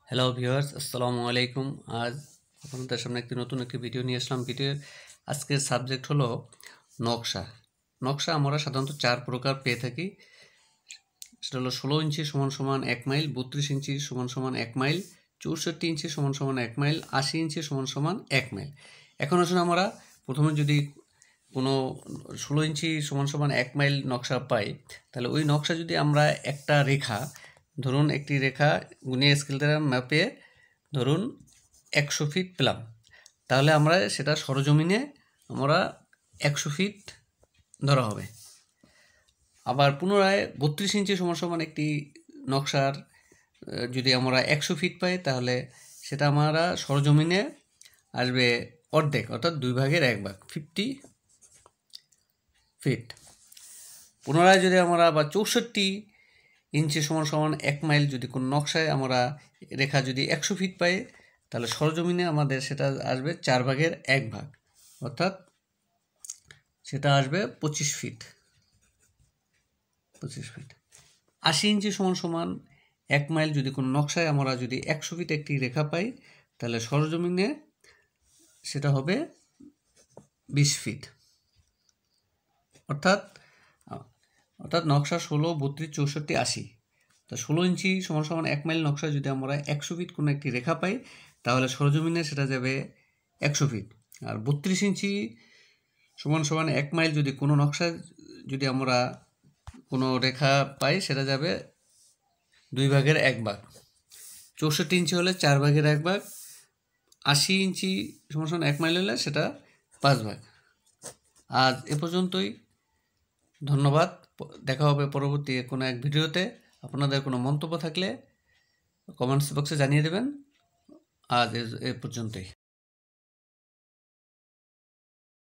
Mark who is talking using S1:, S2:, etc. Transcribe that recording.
S1: Hello viewers, আসসালামু আলাইকুম। আজ আপনাদের সামনে নতুন একটি ভিডিও নিয়ে আসলাম। ভিডিওর আজকের সাবজেক্ট হলো নকশা। নকশা আমরা সাধারণত 4 প্রকার পেয়ে থাকি। সেটা হলো 16 ইঞ্চি সমান সমান 1 মাইল, 32 ইঞ্চি সমান সমান 1 মাইল, 64 ইঞ্চি সমান সমান 1 মাইল, 80 ইঞ্চি সমান সমান 1 মাইল। এখন আসলে আমরা প্রথমে যদি কোনো 16 ইঞ্চি সমান সমান 1 মাইল নকশা পাই, তাহলে ওই নকশা যদি আমরা একটা রেখা, ধরুন একটি রেখা গুণিয়ে স্কেল দ্বারা মাপে ধরুন 100 ফিট পেলাম, তাহলে আমরা সেটা সরজমিনে আমরা 100 ফিট ধরা হবে। আবার পুনরায় 32 ইঞ্চি সমান সমান একটি নকশার যদি আমরা 100 ফিট পাই, তাহলে সেটা আমরা সরজমিনে আসবে অর্ধেক, অর্থাৎ 2 ভাগের 1 ভাগ, 50 ফিট। পুনরায় যদি আমরা আবার 64 ইঞ্চি সমান সমান 1 মাইল যদি কোনো নকশায় আমরা রেখা যদি 100 ফিট পাই, তাহলে সরজমিনে আমাদের সেটা আসবে 4 ভাগের 1 ভাগ, অর্থাৎ সেটা আসবে 25 ফিট। 80 ইঞ্চি সমান সমান 1 মাইল যদি কোনো নকশায় আমরা যদি 100 ফিট একটি রেখা পাই, তাহলে সরজমিনে সেটা হবে 20 ফিট। অর্থাৎ নকশা 16, 32, 64, 80। তা 16 ইঞ্চি সমান সমান 1 মাইল নকশা যদি আমরা 100 ফিট কোনো একটি রেখা পাই, তাহলে সরজমিনে সেটা যাবে 100 ফিট। আর 32 ইঞ্চি সমান সমান 1 মাইল যদি কোনো নকশা যদি আমরা কোনো রেখা পাই, সেটা যাবে 2 ভাগের 1 ভাগ। 64 ইঞ্চি হলে 4 ভাগের 1 ভাগ। 80 ইঞ্চি সমান সমান 1 মাইল হলে সেটা 5 ভাগ। আজ এ পর্যন্তই। ধন্যবাদ। দেখা হবে পরবর্তী কোনো এক ভিডিওতে। আপনাদের কোনো মন্তব্য থাকলে কমেন্টস বক্সে জানিয়ে দেবেন। আজ এ পর্যন্তই।